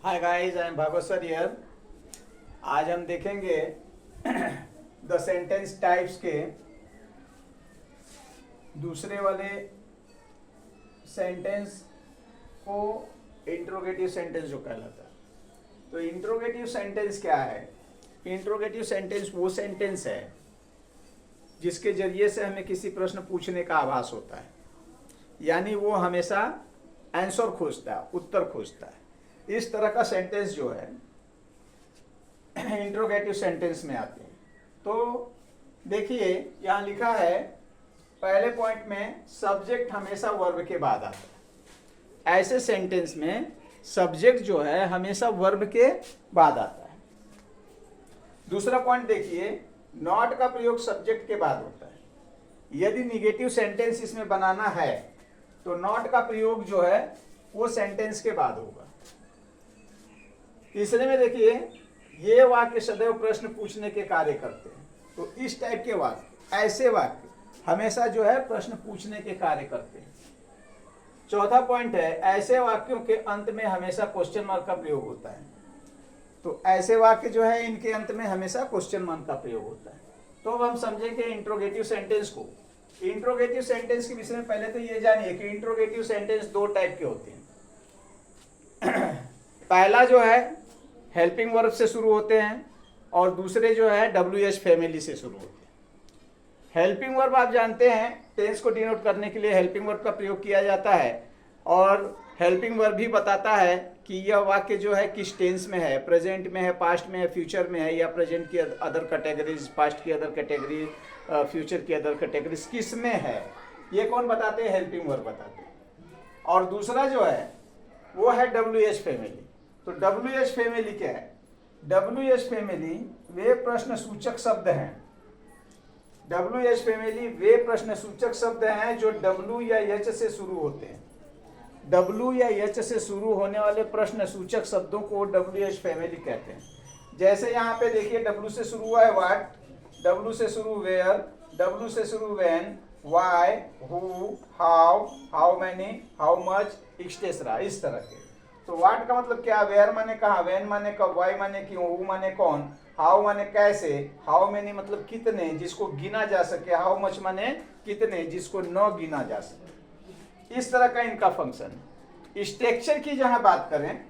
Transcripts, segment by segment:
Hi guys, I am Bhagwat sir here. आज हम देखेंगे द सेंटेंस टाइप्स के दूसरे वाले सेंटेंस को इंट्रोगेटिव सेंटेंस जो कहलाता है। तो इंट्रोगेटिव सेंटेंस क्या है? इंट्रोगेटिव सेंटेंस वो सेंटेंस है जिसके जरिए से हमें किसी प्रश्न पूछने का आभास होता है, यानी वो हमेशा आंसर खोजता है, उत्तर खोजता है। इस तरह का सेंटेंस जो है इंट्रोगेटिव सेंटेंस में आते हैं। तो देखिए यहाँ लिखा है पहले पॉइंट में सब्जेक्ट हमेशा वर्ब के बाद आता है। ऐसे सेंटेंस में सब्जेक्ट जो है हमेशा वर्ब के बाद आता है। दूसरा पॉइंट देखिए, नॉट का प्रयोग सब्जेक्ट के बाद होता है। यदि निगेटिव सेंटेंस इसमें बनाना है तो नॉट का प्रयोग जो है वो सेंटेंस के बाद होगा। तीसरे में देखिए, ये वाक्य सदैव प्रश्न पूछने के कार्य करते हैं। तो इस टाइप के वाक्य, ऐसे वाक्य हमेशा जो है प्रश्न पूछने के कार्य करते हैं। चौथा पॉइंट है, ऐसे वाक्यों के अंत में हमेशा क्वेश्चन मार्क का प्रयोग होता है। तो ऐसे वाक्य जो है इनके अंत में हमेशा क्वेश्चन मार्क का प्रयोग होता है। तो अब हम समझेंगे इंट्रोगेटिव सेंटेंस को। इंट्रोगेटिव सेंटेंस के विषय में पहले तो ये जानिए कि इंट्रोगेटिव सेंटेंस दो टाइप के होते हैं। पहला जो है हेल्पिंग वर्ब से शुरू होते हैं और दूसरे जो है WH फैमिली से शुरू होते हैं। हेल्पिंग वर्ब आप जानते हैं टेंस को डिनोट करने के लिए हेल्पिंग वर्ब का प्रयोग किया जाता है, और हेल्पिंग वर्ब भी बताता है कि यह वाक्य जो है किस टेंस में है, प्रेजेंट में है, पास्ट में है, फ्यूचर में है, या प्रेजेंट की अदर कैटेगरीज, पास्ट की अदर कैटेगरी, फ्यूचर की अदर कैटेगरीज किस में है, ये कौन बताते हैं? हेल्पिंग वर्ब बताते हैं। और दूसरा जो है वो है WH फैमिली। तो WH फैमिली क्या है? WH फैमिली वे प्रश्न सूचक शब्द हैं। WH फैमिली वे प्रश्न सूचक शब्द हैं जो W या H से शुरू होते हैं। W या H से शुरू होने वाले प्रश्न सूचक शब्दों को WH फैमिली कहते हैं। जैसे यहाँ पे देखिए W से शुरू हुआ है व्हाट, W से शुरू वेयर, W से शुरू when, why, who, how many, how much, etcetera, इस तरह के। तो व्हाट का मतलब क्या? वेयर माने कहाँ, व्हेन माने कब, व्हाई माने क्यों, हु माने कौन, हाउ माने कैसे, हाउ मैनी मतलब कितने जिसको गिना जा सके, हाउ मच माने कितने जिसको न गिना जा सके। इस तरह का इनका फंक्शन है। स्ट्रक्चर की जहां बात करें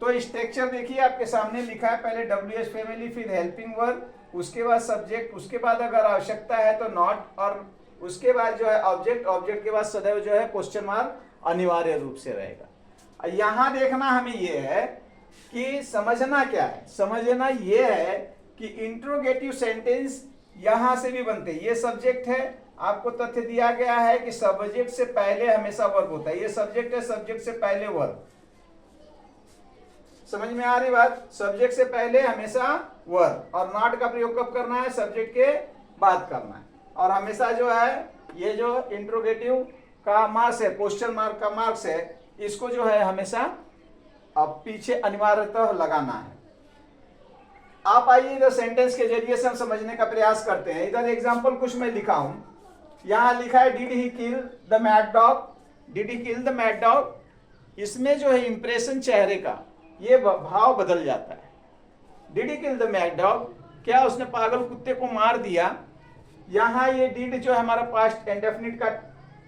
तो स्ट्रक्चर देखिए आपके सामने लिखा है, पहले WH फैमिली, फिर हेल्पिंग वर्ब, उसके बाद सब्जेक्ट, उसके बाद अगर आवश्यकता है तो नॉट, और उसके बाद जो है ऑब्जेक्ट, ऑब्जेक्ट के बाद सदैव जो है क्वेश्चन मार्क अनिवार्य रूप से रहेगा। यहां देखना हमें यह है कि समझना क्या है? समझना यह है कि इंट्रोगेटिव सेंटेंस यहां से भी बनते हैं। ये सब्जेक्ट है, आपको तथ्य दिया गया है कि सब्जेक्ट से पहले हमेशा वर्ब होता है। ये सब्जेक्ट है, सब्जेक्ट से पहले वर्ब। समझ में आ रही बात? सब्जेक्ट से पहले हमेशा वर्ब, और नॉट का प्रयोग कब करना है? सब्जेक्ट के बाद करना है। और हमेशा जो है ये जो इंट्रोगेटिव का मार्क्स है, क्वेश्चन मार्क का मार्क्स है, इसको जो है हमेशा अब पीछे अनिवार्यतः लगाना है। आप आइए इधर सेंटेंस के जरिए से हम समझने का प्रयास करते हैं। इधर एग्जांपल कुछ मैं लिखा हूं। यहां लिखा है did he kill the mad dog, did he kill the mad dog. इसमें जो है इंप्रेशन चेहरे का ये भाव बदल जाता है। Did he kill the mad dog, क्या उसने पागल कुत्ते को मार दिया? यहां ये डिड जो है हमारा पास्ट इंडेफिनिट का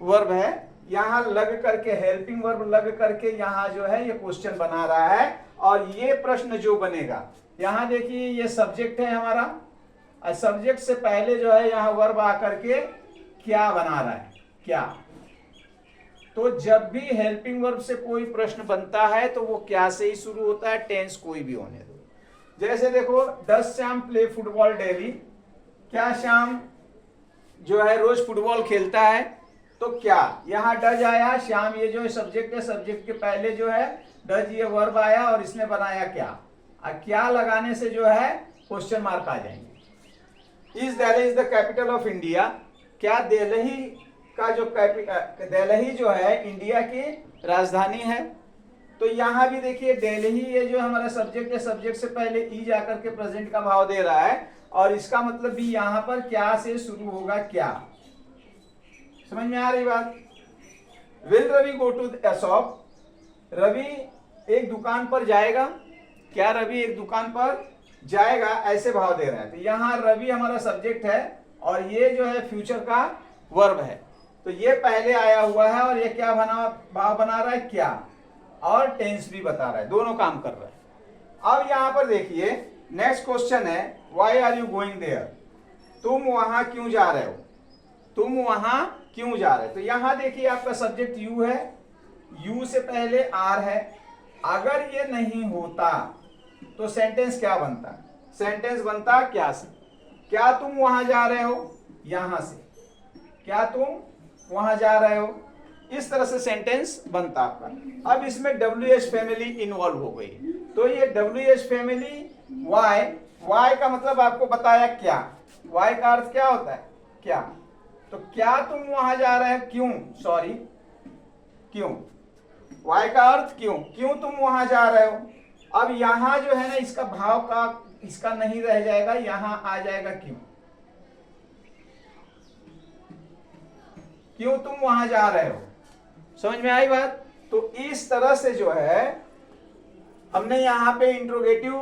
वर्ब है, यहां लग करके हेल्पिंग वर्ब लग करके यहां जो है ये क्वेश्चन बना रहा है। और ये प्रश्न जो बनेगा, यहां देखिए ये सब्जेक्ट है हमारा, और सब्जेक्ट से पहले जो है यहां वर्ब आकर के क्या बना रहा है? क्या। तो जब भी हेल्पिंग वर्ब से कोई प्रश्न बनता है तो वो क्या से ही शुरू होता है, टेंस कोई भी होने दो। जैसे देखो, डस श्याम प्ले फुटबॉल डेली, क्या श्याम जो है रोज फुटबॉल खेलता है? तो क्या, यहाँ डज आया, श्याम ये जो है सब्जेक्ट है, सब्जेक्ट के पहले जो है डज ये वर्ब आया और इसने बनाया क्या। क्या लगाने से जो है क्वेश्चन मार्क आ जाएंगे। Is Delhi is the capital of India, क्या दिल्ली का जो दिल्ली जो है इंडिया की राजधानी है? तो यहाँ भी देखिए दिल्ली ये जो हमारा सब्जेक्ट है, सब्जेक्ट से पहले ई जाकर के प्रेजेंट का भाव दे रहा है, और इसका मतलब भी यहाँ पर क्या से शुरू होगा, क्या। समझ में आ रही बात? Will Ravi go to the shop, Ravi एक दुकान पर जाएगा। क्या रवि एक दुकान पर जाएगा, ऐसे भाव दे रहा है। तो यहाँ रवि हमारा सब्जेक्ट है और ये जो है फ्यूचर का वर्ब है। तो ये पहले आया हुआ है और ये क्या भाव बना रहा है, क्या, और टेंस भी बता रहा है, दोनों काम कर रहा है। अब यहाँ पर देखिए नेक्स्ट क्वेश्चन है, why are you going there, तुम वहां क्यों जा रहे हो, तुम वहां क्यों जा रहे हो। तो यहाँ देखिए आपका सब्जेक्ट यू है, यू से पहले आर है। अगर ये नहीं होता तो सेंटेंस क्या बनता, सेंटेंस बनता क्या से, क्या तुम वहां जा रहे हो, यहां से क्या तुम वहां जा रहे हो, इस तरह से सेंटेंस बनता आपका। अब इसमें WH फैमिली इन्वॉल्व हो गई, तो ये WH फैमिली वाई, वाई का मतलब आपको बताया क्या, वाई का अर्थ क्या होता है, क्या। तो क्या तुम वहां जा रहे हो, क्यों, सॉरी क्यों, वाई का अर्थ क्यों, क्यों तुम वहां जा रहे हो। अब यहां जो है ना इसका भाव का इसका नहीं रह जाएगा, यहां आ जाएगा क्यों, क्यों तुम वहां जा रहे हो। समझ में आई बात। तो इस तरह से जो है हमने यहाँ पे इंट्रोगेटिव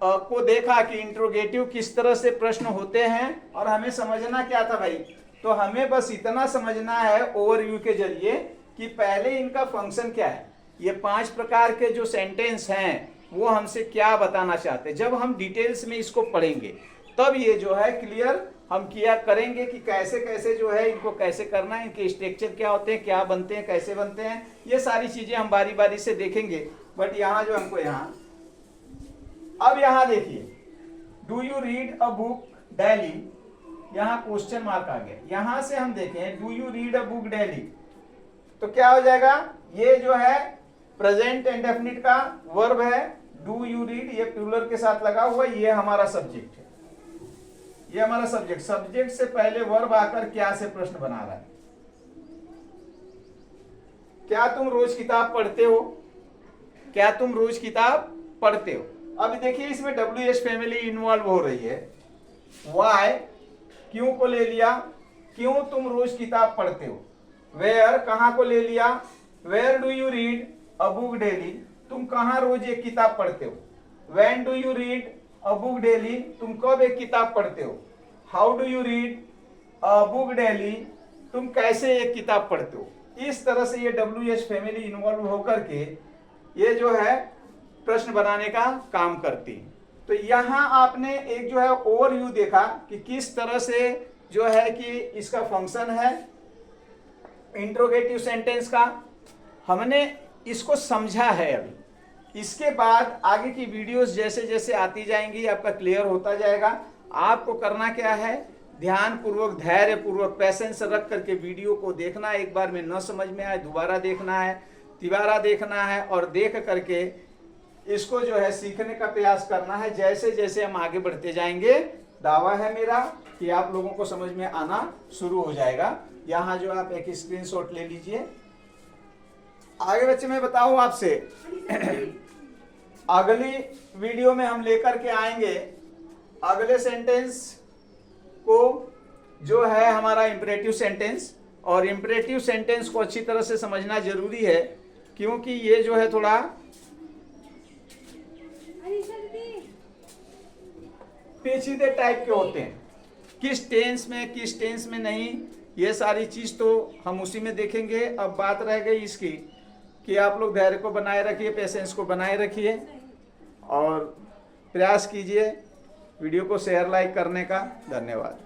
को देखा कि इंट्रोगेटिव किस तरह से प्रश्न होते हैं, और हमें समझना क्या था भाई, तो हमें बस इतना समझना है ओवरव्यू के जरिए कि पहले इनका फंक्शन क्या है, ये 5 प्रकार के जो सेंटेंस हैं वो हमसे क्या बताना चाहते हैं। जब हम डिटेल्स में इसको पढ़ेंगे तब ये जो है क्लियर हम किया करेंगे कि कैसे कैसे जो है इनको कैसे करना है, इनके स्ट्रक्चर क्या होते हैं, क्या बनते हैं, कैसे बनते हैं, ये सारी चीजें हम बारी बारी से देखेंगे। बट यहाँ जो हमको यहाँ अब यहाँ देखिए, do you read a book daily, यहाँ क्वेश्चन मार्क आ गया। यहां से हम देखें do you read a book daily, तो क्या हो जाएगा, ये जो है प्रेजेंट इंडेफिनिट का वर्ब है, डू यू रीड, ये प्लूरल के साथ लगा हुआ, ये हमारा सब्जेक्ट है, ये हमारा सब्जेक्ट, सब्जेक्ट से पहले वर्ब आकर क्या से प्रश्न बना रहा है, क्या तुम रोज किताब पढ़ते हो, क्या तुम रोज किताब पढ़ते हो। अब देखिए इसमें WH फैमिली इन्वॉल्व हो रही है, वाई क्यों को ले लिया, क्यों तुम रोज किताब पढ़ते हो, वेयर कहां को ले लिया, where do you read a book daily, तुम कहां रोज एक किताब पढ़ते हो, when do you read a book daily, तुम कब एक किताब पढ़ते हो, how do you read a book daily, तुम कैसे एक किताब पढ़ते हो। इस तरह से ये WH फैमिली इन्वॉल्व होकर के ये जो है प्रश्न बनाने का काम करती। तो यहां आपने एक जो है ओवरव्यू देखा कि किस तरह से जो है कि इसका फंक्शन है इंट्रोगेटिव सेंटेंस का, हमने इसको समझा है। अभी इसके बाद आगे की वीडियोस जैसे जैसे आती जाएंगी आपका क्लियर होता जाएगा। आपको करना क्या है, ध्यान पूर्वक धैर्य पूर्वक पैसेंस रख करके वीडियो को देखना, एक बार में न समझ में आए दोबारा देखना है, तिबारा देखना है, और देख करके इसको जो है सीखने का प्रयास करना है। जैसे जैसे हम आगे बढ़ते जाएंगे दावा है मेरा कि आप लोगों को समझ में आना शुरू हो जाएगा। यहाँ जो आप एक स्क्रीनशॉट ले लीजिए। आगे बच्चे मैं बताऊं आपसे अगली वीडियो में हम लेकर के आएंगे अगले सेंटेंस को जो है हमारा इंपरेटिव सेंटेंस, और इंपरेटिव सेंटेंस को अच्छी तरह से समझना जरूरी है क्योंकि ये जो है थोड़ा पेचीदे टाइप के होते हैं, किस टेंस में नहीं, ये सारी चीज तो हम उसी में देखेंगे। अब बात रह गई इसकी कि आप लोग धैर्य को बनाए रखिए, पेशेंस को बनाए रखिए और प्रयास कीजिए वीडियो को शेयर लाइक करने का। धन्यवाद।